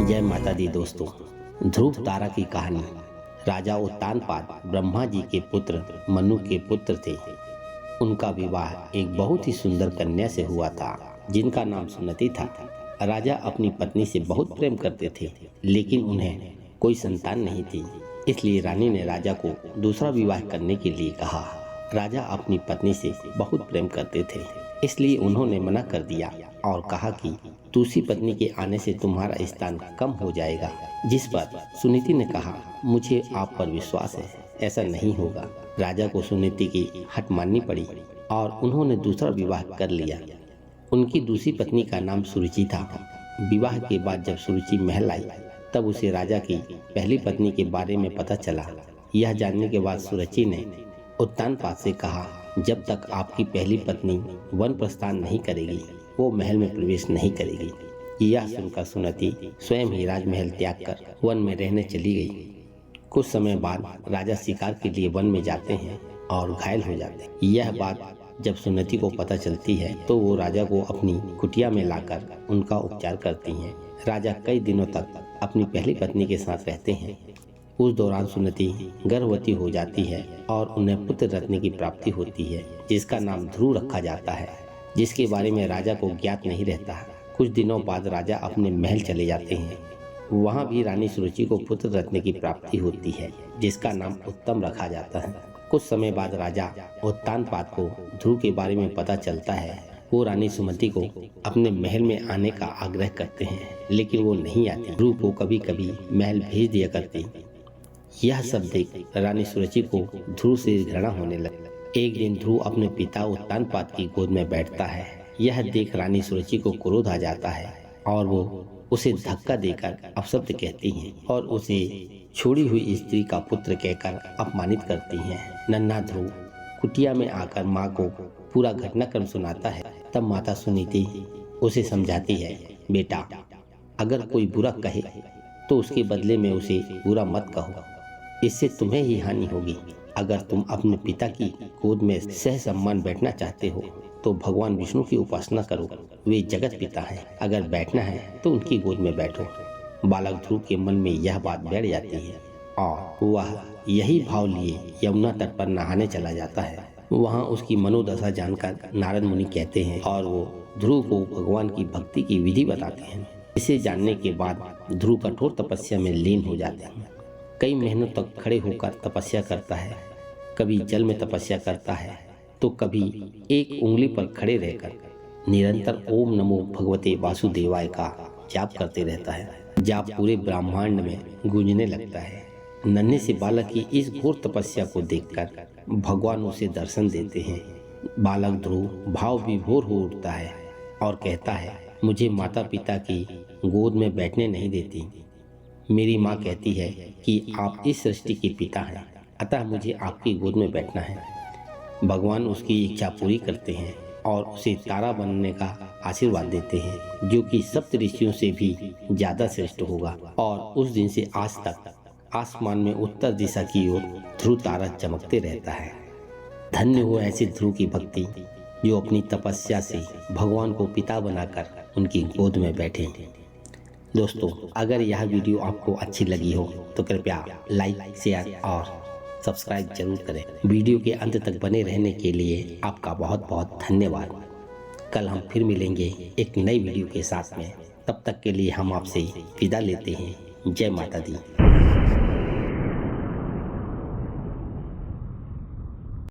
जय माता दी दोस्तों। ध्रुव तारा की कहानी। राजा उत्तानपाद ब्रह्मा जी के पुत्र मनु के पुत्र थे। उनका विवाह एक बहुत ही सुंदर कन्या से हुआ था जिनका नाम सुनति था। राजा अपनी पत्नी से बहुत प्रेम करते थे, लेकिन उन्हें कोई संतान नहीं थी। इसलिए रानी ने राजा को दूसरा विवाह करने के लिए कहा। राजा अपनी पत्नी से बहुत प्रेम करते थे, इसलिए उन्होंने मना कर दिया और कहा कि दूसरी पत्नी के आने से तुम्हारा स्थान कम हो जाएगा। जिस पर सुनीति ने कहा, मुझे आप पर विश्वास है, ऐसा नहीं होगा। राजा को सुनीति की हट माननी पड़ी और उन्होंने दूसरा विवाह कर लिया। उनकी दूसरी पत्नी का नाम सुरुचि था। विवाह के बाद जब सुरुचि महल आई, तब उसे राजा की पहली पत्नी के बारे में पता चला। यह जानने के बाद सुरुचि ने उत्तानपाद से कहा, जब तक आपकी पहली पत्नी वन प्रस्थान नहीं करेगी, वो महल में प्रवेश नहीं करेगी। यह सुनकर सुनीति स्वयं ही राजमहल त्याग कर वन में रहने चली गई। कुछ समय बाद राजा शिकार के लिए वन में जाते हैं और घायल हो जाते हैं। यह बात जब सुनीति को पता चलती है तो वो राजा को अपनी कुटिया में लाकर उनका उपचार करती हैं। राजा कई दिनों तक अपनी पहली पत्नी के साथ रहते हैं। उस दौरान सुनीति गर्भवती हो जाती है और उन्हें पुत्र रत्न की प्राप्ति होती है, जिसका नाम ध्रुव रखा जाता है, जिसके बारे में राजा को ज्ञात नहीं रहता। कुछ दिनों बाद राजा अपने महल चले जाते हैं। वहाँ भी रानी सुरुचि को पुत्र रत्न की प्राप्ति होती है, जिसका नाम उत्तम रखा जाता है। कुछ समय बाद राजा उत्तानपाद को ध्रुव के बारे में पता चलता है। वो रानी सुमति को अपने महल में आने का आग्रह करते हैं, लेकिन वो नहीं आती। ध्रुव को कभी कभी महल भेज दिया करती। यह सब देख रानी सुरुचि को ध्रुव से घृणा होने लगी। एक दिन ध्रुव अपने पिता उत्तानपाद की गोद में बैठता है। यह देख रानी सुरुचि को क्रोध आ जाता है और वो उसे धक्का देकर अपशब्द कहती हैं और उसे छोड़ी हुई स्त्री का पुत्र कहकर अपमानित करती हैं। नन्हा ध्रुव कुटिया में आकर माँ को पूरा घटनाक्रम सुनाता है। तब माता सुनीति उसे समझाती है, बेटा, अगर कोई बुरा कहे तो उसके बदले में उसे बुरा मत कहो, इससे तुम्हें ही हानि होगी। अगर तुम अपने पिता की गोद में सह सम्मान बैठना चाहते हो तो भगवान विष्णु की उपासना करो, वे जगत पिता हैं। अगर बैठना है तो उनकी गोद में बैठो। बालक ध्रुव के मन में यह बात बैठ जाती है और वह यही भाव लिए यमुना तट पर नहाने चला जाता है। वहाँ उसकी मनोदशा जानकर नारद मुनि कहते हैं और वो ध्रुव को भगवान की भक्ति की विधि बताते हैं। इसे जानने के बाद ध्रुव कठोर तपस्या में लीन हो जाते हैं। कई महीनों तक खड़े होकर तपस्या करता है। कभी जल में तपस्या करता है तो कभी एक उंगली पर खड़े रहकर निरंतर ओम नमो भगवते वासुदेवाय का जाप करते रहता है। जाप पूरे ब्रह्मांड में गूंजने लगता है। नन्हे से बालक की इस घोर तपस्या को देखकर भगवान उसे दर्शन देते हैं। बालक ध्रुव भाव विभोर हो उठता है और कहता है, मुझे माता पिता की गोद में बैठने नहीं देती। मेरी माँ कहती है कि आप इस सृष्टि के पिता हैं, अतः मुझे आपकी गोद में बैठना है। भगवान उसकी इच्छा पूरी करते हैं और उसे तारा बनने का आशीर्वाद देते हैं, जो कि सप्त ऋषियों से भी ज्यादा श्रेष्ठ होगा। और उस दिन से आज तक आसमान में उत्तर दिशा की ओर ध्रुव तारा चमकते रहता है। धन्य हो ऐसे ध्रुव की भक्ति जो अपनी तपस्या से भगवान को पिता बनाकर उनकी गोद में बैठे। दोस्तों, अगर यह वीडियो आपको अच्छी लगी हो तो कृपया लाइक, शेयर और सब्सक्राइब जरूर करें। वीडियो के अंत तक बने रहने के लिए आपका बहुत बहुत धन्यवाद। कल हम फिर मिलेंगे एक नई वीडियो के साथ में। तब तक के लिए हम आपसे विदा लेते हैं। जय माता दी।